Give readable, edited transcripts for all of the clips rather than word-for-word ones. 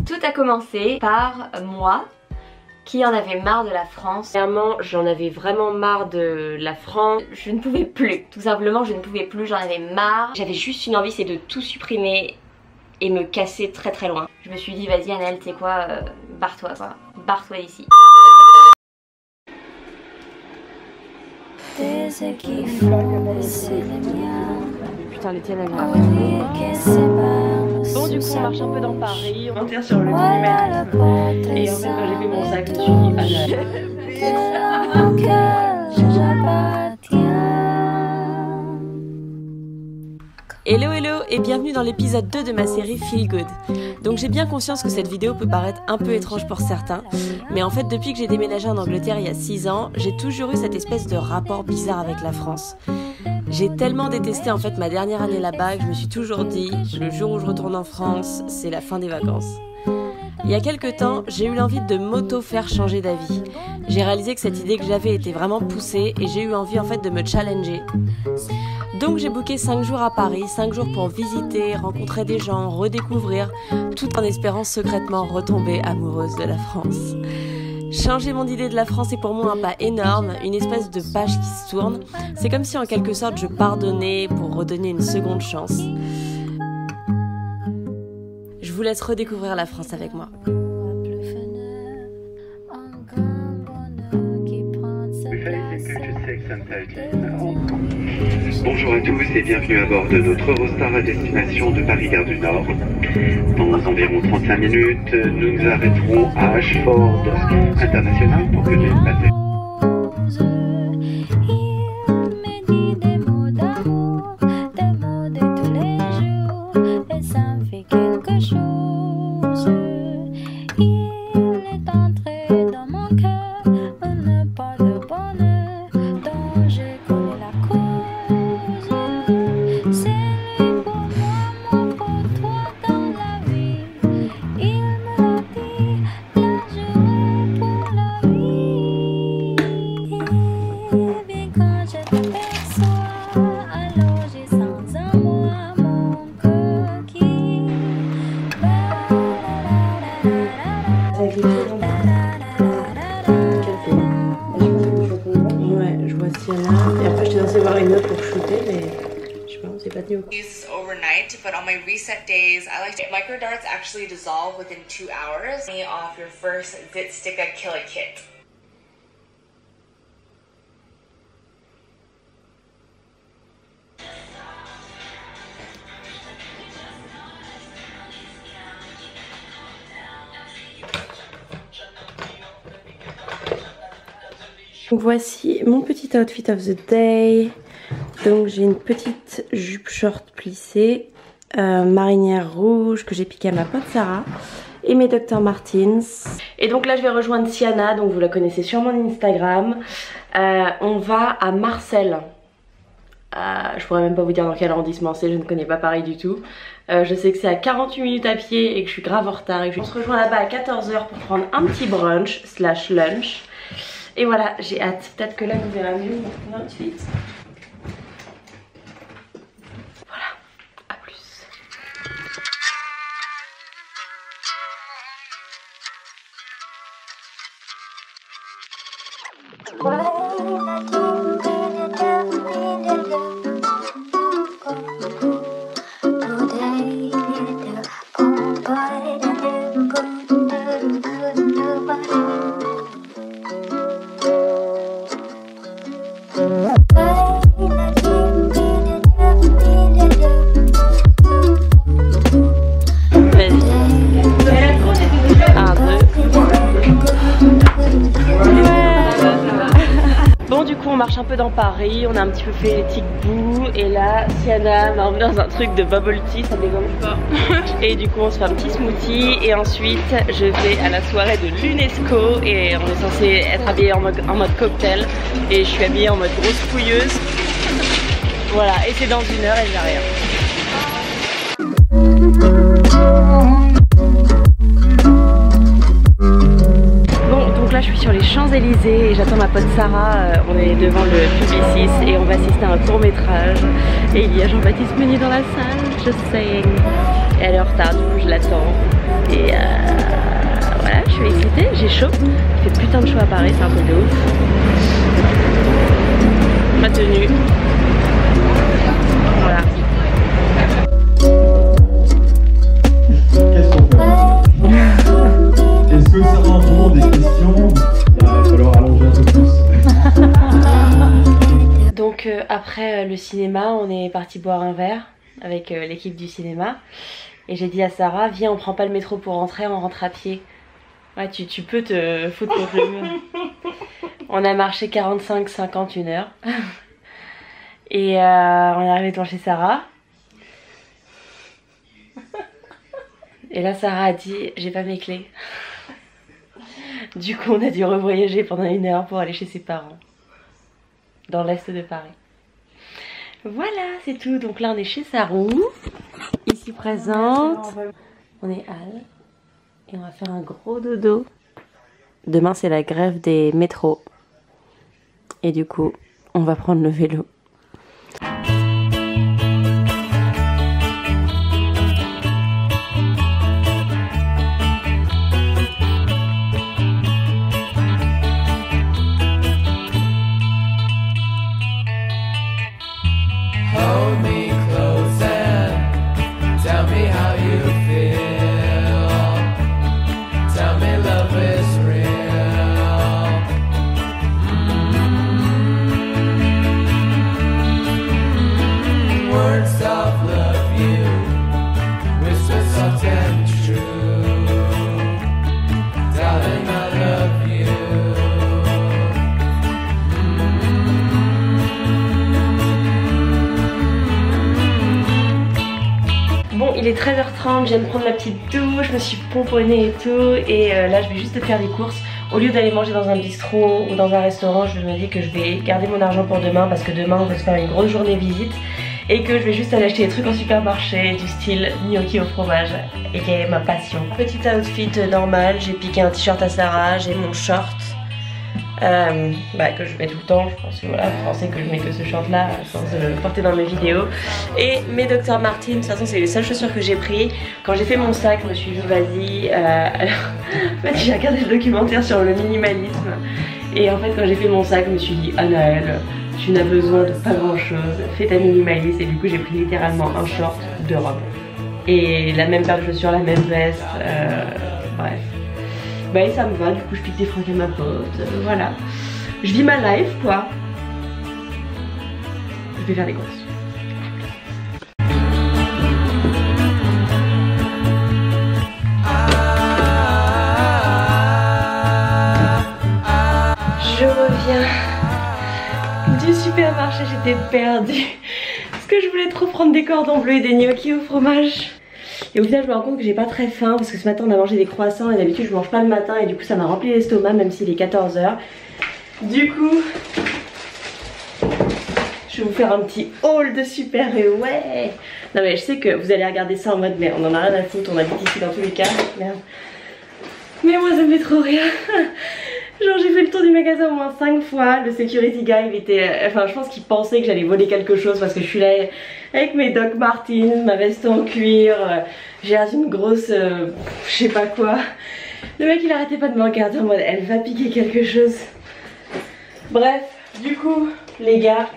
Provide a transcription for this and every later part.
Tout a commencé par moi qui en avait marre de la France. Clairement, j'en avais vraiment marre de la France. Je ne pouvais plus, tout simplement je ne pouvais plus, j'en avais marre. J'avais juste une envie, c'est de tout supprimer et me casser très très loin. Je me suis dit vas-y Annelle, tu sais quoi, barre-toi quoi, barre-toi d'ici. Putain les tiennes elles bon du coup on marche un peu dans Paris, on tire sur le minimalisme. Et en fait quand j'ai fait mon sac je me suis dit Hello hello et bienvenue dans l'épisode 2 de ma série Feel Good. Donc j'ai bien conscience que cette vidéo peut paraître un peu étrange pour certains, mais en fait depuis que j'ai déménagé en Angleterre il y a 6 ans, j'ai toujours eu cette espèce de rapport bizarre avec la France. J'ai tellement détesté en fait ma dernière année là-bas que je me suis toujours dit, le jour où je retourne en France, c'est la fin des vacances. Il y a quelques temps, j'ai eu l'envie de m'auto-faire changer d'avis. J'ai réalisé que cette idée que j'avais était vraiment poussée et j'ai eu envie en fait de me challenger. Donc j'ai booké 5 jours à Paris, 5 jours pour visiter, rencontrer des gens, redécouvrir, tout en espérant secrètement retomber amoureuse de la France. Changer mon idée de la France est pour moi un pas énorme, une espèce de page qui se tourne. C'est comme si en quelque sorte je pardonnais pour redonner une seconde chance. Je vous laisse redécouvrir la France avec moi. Bonjour à tous et bienvenue à bord de notre Eurostar à destination de Paris-Gare du Nord. Dans environ 35 minutes, nous nous arrêterons à Ashford International pour que les passagers... Overnight, but on my reset days, I like to micro darts actually dissolve within 2 hours. Off your first Zit Sticka Killer Kit. Donc voici mon petit outfit of the day. Donc j'ai une petite jupe short plissée, marinière rouge que j'ai piqué à ma pote Sarah et mes Dr Martens. Et donc là je vais rejoindre Sienna, donc vous la connaissez sur mon Instagram. On va à Marseille. Je pourrais même pas vous dire dans quel arrondissement c'est, je ne connais pas Paris du tout. Je sais que c'est à 48 minutes à pied et que je suis grave en retard. Et on se rejoint là-bas à 14 h pour prendre un petit brunch / lunch. Et voilà, j'ai hâte. Peut-être que là vous verrez mieux mon outfit. On marche un peu dans Paris, on a un petit peu fait les tic bouts et là Sienna m'a emmené dans un truc de bubble tea, ça dégonfle pas. Et du coup on se fait un petit smoothie et ensuite je vais à la soirée de l'UNESCO et on est censé être habillé en mode cocktail et je suis habillée en mode grosse fouilleuse. Voilà, et c'est dans 1 heure et j'ai rien. Là je suis sur les Champs-Élysées et j'attends ma pote Sarah, on est devant le Publicis et on va assister à un court-métrage et il y a Jean-Baptiste Meunier dans la salle, just saying. Et elle est en retard, du coup je l'attends et chaud. Il fait putain de chaud à Paris, c'est un truc de ouf. Ma tenue. Voilà. Est-ce que ça rend des questions? Il va falloir allonger un peu plus. Donc après le cinéma, on est parti boire un verre avec l'équipe du cinéma. Et j'ai dit à Sarah, viens, on prend pas le métro pour rentrer, on rentre à pied. Ouais, tu peux te foutre contre le mur. On a marché 45-50, 1 heure. Et on est arrivé devant chez Sarah. Et là, Sarah a dit, j'ai pas mes clés. Du coup, on a dû revoyager pendant 1 heure pour aller chez ses parents. Dans l'est de Paris. Voilà, c'est tout. Donc là, on est chez Sarou. Ici présente. On est Al. Et on va faire un gros dodo. Demain, c'est la grève des métros. Et du coup, on va prendre le vélo. Hold me close and tell me how you feel. Tell me love is real. Words of love you whisper soft and true. Darling, I love you. Bon, il est 13h30, je viens de prendre ma petite douche, je me suis pomponnée et tout. Et là, je vais juste faire des courses. Au lieu d'aller manger dans un bistrot ou dans un restaurant, je me dis que je vais garder mon argent pour demain. Parce que demain, on va se faire une grosse journée visite. Et que je vais juste aller acheter des trucs en supermarché du style gnocchi au fromage. Et qui est ma passion. Petit outfit normal, j'ai piqué un t-shirt à Sarah, j'ai mon short. Que je mets tout le temps, je pense que voilà, vous pensez que je mets que ce short là sans le porter dans mes vidéos. Et mes Dr Martens, de toute façon c'est les seules chaussures que j'ai pris. Quand j'ai fait mon sac, je me suis dit vas-y, alors en fait j'ai regardé le documentaire sur le minimalisme. Et en fait quand j'ai fait mon sac, je me suis dit Anaëlle, tu n'as besoin de pas grand chose, fais ta minimaliste. Et du coup j'ai pris littéralement un short, 2 robes. Et la même paire de chaussures, la même veste, bref. Bah et ça me va, du coup je pique des fringues à ma pote, voilà. Je vis ma life quoi. Je vais faire des courses. Je reviens du supermarché, j'étais perdue. Parce que je voulais trop prendre des cordons bleus et des gnocchis au fromage. Et au final je me rends compte que j'ai pas très faim parce que ce matin on a mangé des croissants et d'habitude je mange pas le matin et du coup ça m'a rempli l'estomac même s'il est 14 h. Du coup je vais vous faire un petit haul de super et ouais. Non mais je sais que vous allez regarder ça en mode mais on en a rien à foutre, on habite ici dans tous les cas. Merde. Mais moi ça me fait trop rire. Genre j'ai fait le tour du magasin au moins 5 fois. Le security guy il était... Enfin je pense qu'il pensait que j'allais voler quelque chose parce que je suis là avec mes Doc Martens, ma veste en cuir. J'ai une grosse... je sais pas quoi. Le mec il arrêtait pas de me regarder en mode elle va piquer quelque chose. Bref, du coup les gars,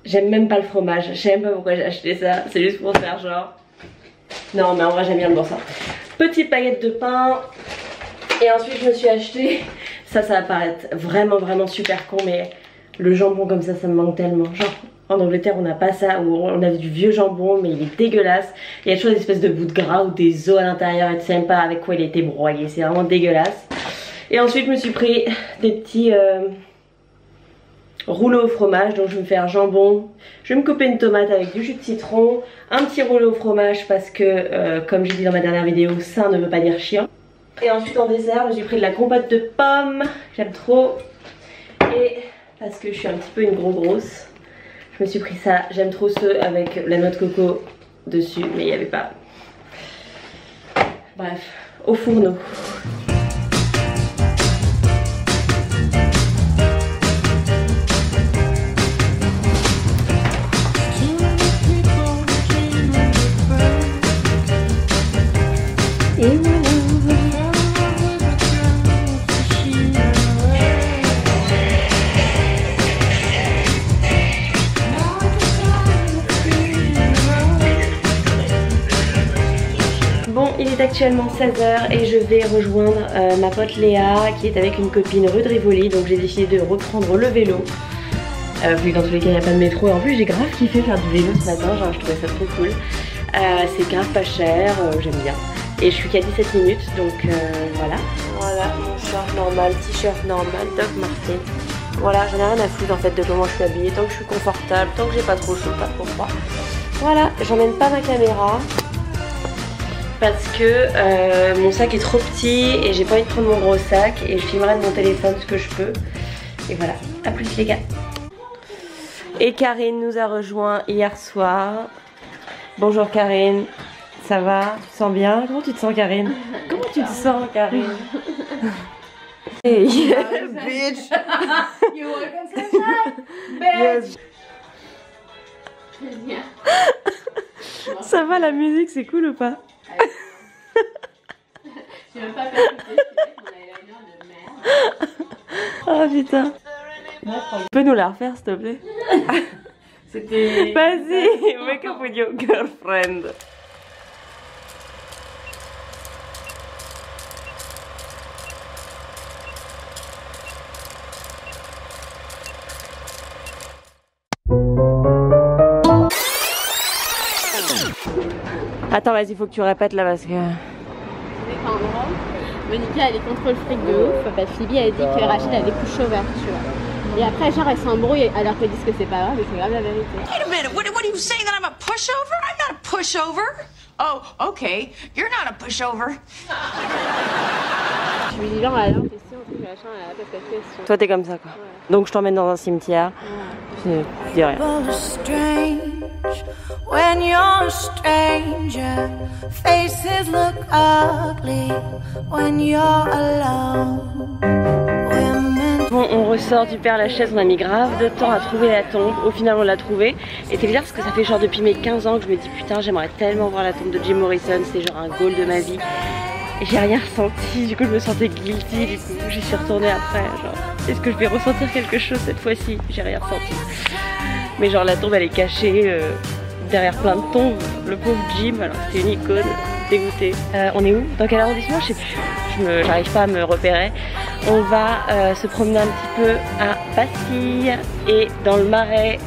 j'aime même pas le fromage. Je sais même pas pourquoi j'ai acheté ça. C'est juste pour faire genre... Non mais en vrai j'aime bien le bon ça. Petite baguette de pain. Et ensuite je me suis acheté, ça va paraître vraiment super con mais le jambon comme ça me manque tellement. Genre en Angleterre on n'a pas ça, ou on a du vieux jambon mais il est dégueulasse. Il y a toujours des espèces de bouts de gras ou des os à l'intérieur et tu sais même pas avec quoi il a été broyé, c'est vraiment dégueulasse. Et ensuite je me suis pris des petits rouleaux au fromage, donc je vais me faire jambon. Je vais me couper une tomate avec du jus de citron, un petit rouleau au fromage parce que comme j'ai dit dans ma dernière vidéo, ça ne veut pas dire chiant. Et ensuite en dessert j'ai pris de la compote de pommes, j'aime trop. Et parce que je suis un petit peu une grosse, je me suis pris ça, j'aime trop ceux avec la noix de coco dessus mais il n'y avait pas. Bref, au fourneau. Et voilà. Bon, il est actuellement 16h et je vais rejoindre ma pote Léa qui est avec une copine rue de Rivoli. Donc j'ai décidé de reprendre le vélo. Vu que dans tous les cas il n'y a pas de métro. Et en plus j'ai grave kiffé faire du vélo ce matin, genre je trouvais ça trop cool. C'est grave pas cher, j'aime bien. Et je suis qu'à 17 minutes donc voilà. Voilà mon short normal, t-shirt normal, Doc Martens. Voilà, j'en ai rien à foutre en fait de comment je suis habillée. Tant que je suis confortable, tant que j'ai pas trop chaud, pas trop froid. Voilà, j'emmène pas ma caméra. Parce que mon sac est trop petit et j'ai pas envie de prendre mon gros sac et je filmerai de mon téléphone ce que je peux. Et voilà, à plus les gars. Et Karine nous a rejoint hier soir. Bonjour Karine, ça va? Tu te sens bien? Comment tu te sens Karine? Comment tu te sens Karine? Hey, bitch! You welcome to the bitch! Ça va la musique, c'est cool ou pas? J'ai même pas percuté, mon eyeliner de merde. Oh putain. Tu peux nous la refaire s'il te plaît? C'était... Vas-y, wake up with your girlfriend. Attends, vas-y, faut que tu répètes là parce que... En gros, Monica elle est contre le fric de ouf. Parce que Phoebe elle dit que Rachel a des pushovers, tu vois. Et après, genre, elle s'embrouille alors qu'elle disent que c'est pas grave, mais c'est grave la vérité. Wait a minute, what are you saying that I'm a pushover? I'm not a pushover. Oh, okay, you're not a pushover. Je lui dis genre, alors, t'es si, on trouve machin, elle a pas de question. Toi t'es comme ça quoi. Ouais. Donc je t'emmène dans un cimetière. Ouais. Je dis rien. When you're a stranger, faces look ugly when you're alone. Bon, on ressort du Père Lachaise, on a mis grave de temps à trouver la tombe. Au final on l'a trouvée. Et c'est bizarre parce que ça fait genre depuis mes 15 ans que je me dis putain j'aimerais tellement voir la tombe de Jim Morrison, c'est genre un goal de ma vie. Et j'ai rien ressenti, du coup je me sentais guilty, du coup j'y suis retournée après, genre est-ce que je vais ressentir quelque chose cette fois-ci? J'ai rien ressenti. Mais genre la tombe elle est cachée derrière plein de tombes, le pauvre Jim, alors c'est une icône, dégoûtée. On est où? Dans quel arrondissement? Je sais plus, j'arrive pas à me repérer. On va se promener un petit peu à Bastille et dans le Marais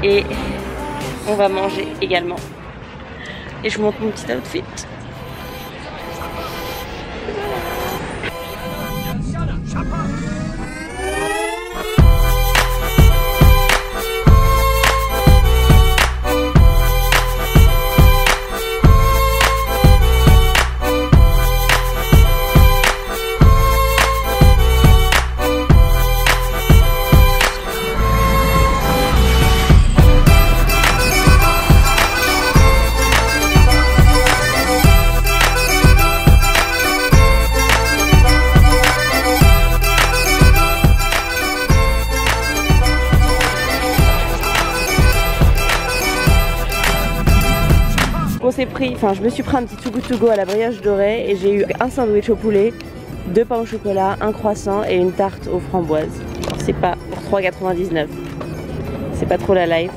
et on va manger également. Et je vous montre mon petit outfit. Je me suis pris un petit Too Good To Go à la brioche dorée et j'ai eu un sandwich au poulet, 2 pains au chocolat, un croissant et une tarte aux framboises. C'est pas pour 3,99. C'est pas trop la life.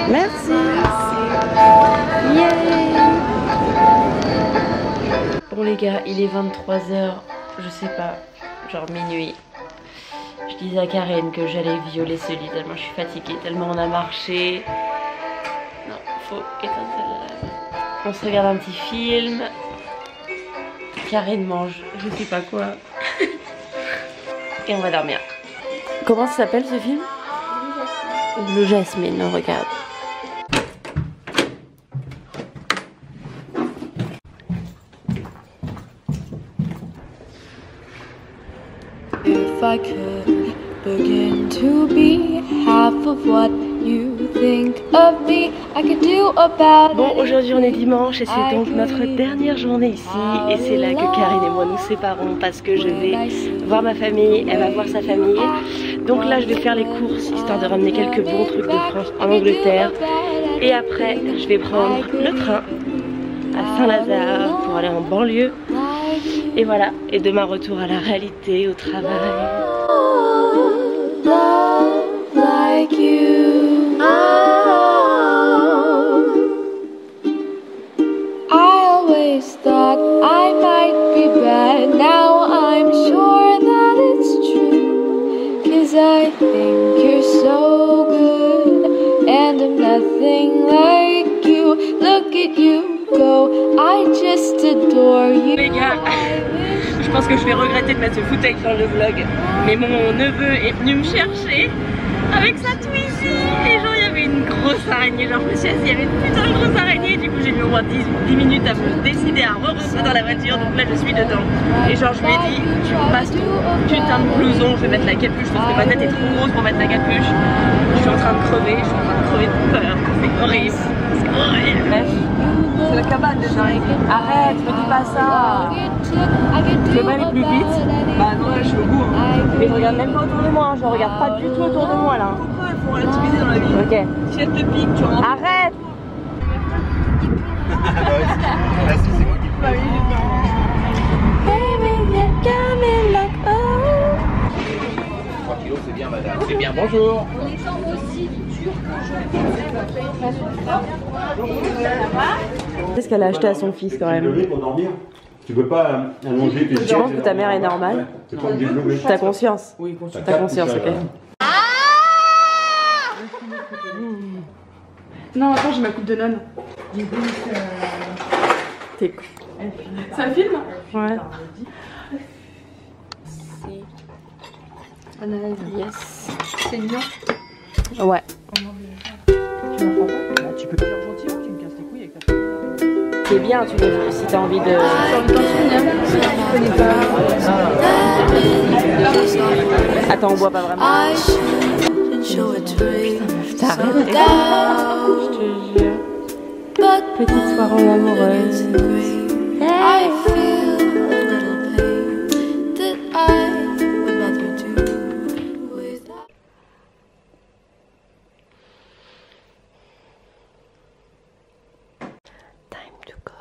Merci. Yay. Bon les gars, il est 23h, je sais pas, genre minuit. Je disais à Karen que j'allais violer ce lit tellement je suis fatiguée, tellement on a marché. Non, faut éteindre celle-là. On se regarde un petit film. Karen mange, je sais pas quoi. Et on va dormir. Comment ça s'appelle ce film? Blue Jasmine, on regarde. If I could begin to be half of what Bon, aujourd'hui on est dimanche et c'est donc notre dernière journée ici et c'est là que Karine et moi nous séparons parce que je vais voir ma famille, elle va voir sa famille. Donc là je vais faire les courses histoire de ramener quelques bons trucs de France en Angleterre et après je vais prendre le train à Saint-Lazare pour aller en banlieue et voilà, et demain retour à la réalité, au travail. Thought I might be bad, now I'm sure that it's true, 'cause I think you're so good, and I'm nothing like you, look at you go, I just adore you. Les gars, je pense que je vais regretter de mettre ce footage dans le vlog, mais mon neveu est venu me chercher avec sa Twizy et genre il y avait une grosse araignée, genre je me suis assise, il y avait une putain de grosse araignée, du coup j'ai mis au moins 10 minutes à me décider à re-rentrer dans la voiture, donc là je suis dedans et genre je lui ai dit tu passes ton putain de blouson, je vais mettre la capuche parce que ma tête est trop grosse pour mettre la capuche, je suis en train de crever, de peur, c'est horrible, Bref, c'est la cabane déjà, arrête, me dis pas ça, tu veux pas aller plus vite? Bah non, là je suis au bout, mais je regarde même pas autour de moi, je regarde pas du tout autour de moi là. Pourquoi il faut relativiser dans la vie? Ok. Si elle te pique, tu rentres. Arrête. Là, c'est moi qui peux. 3 kilos, c'est bien, madame. C'est bien, bonjour. Qu'est-ce qu'elle a acheté à son fils quand même? Pour dormir. Tu peux pas allonger tes Je pense que ta mère est normale. T'as conscience? Oui, t'as conscience, ok. Non, attends, j'ai ma coupe de nonne. T'es con. Ça filme? Ouais. Yes. C'est mignon. Ouais. Tu m'en prends pas? Bah, tu peux le faire gentiment, tu me casses les couilles avec ta couille. C'est bien, tu veux, si t'as envie de... J'ai envie d'en souvenir, je connais pas. Attends, on boit pas vraiment. T'arrêtes, je te jure. Petite soirée amoureuse. I feel a little pain that I would rather do without. Time to go.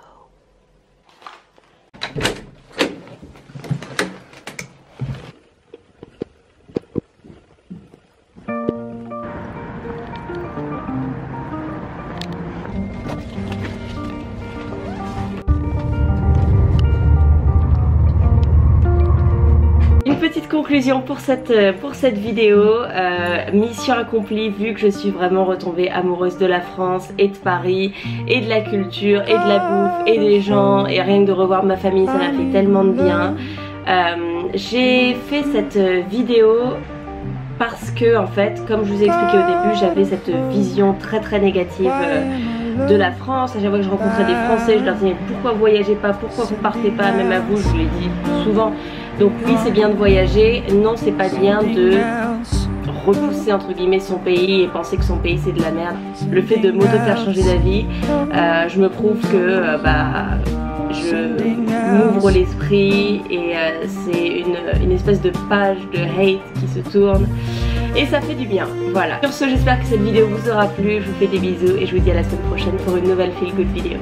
Petite conclusion pour cette vidéo, mission accomplie vu que je suis vraiment retombée amoureuse de la France et de Paris et de la culture et de la bouffe et des gens et rien que de revoir ma famille, ça m'a fait tellement de bien. J'ai fait cette vidéo parce que en fait, comme je vous ai expliqué au début, j'avais cette vision très négative de la France. À chaque fois que je rencontrais des Français, je leur disais pourquoi vous voyagez pas, pourquoi vous partez pas, même à vous je vous l'ai dit souvent. Donc oui, c'est bien de voyager, non c'est pas bien de repousser entre guillemets son pays et penser que son pays c'est de la merde. Le fait de m'auto-faire changer d'avis, je me prouve que je m'ouvre l'esprit et c'est une espèce de page de hate qui se tourne et ça fait du bien, voilà. Sur ce, j'espère que cette vidéo vous aura plu, je vous fais des bisous et je vous dis à la semaine prochaine pour une nouvelle Feel Good vidéo.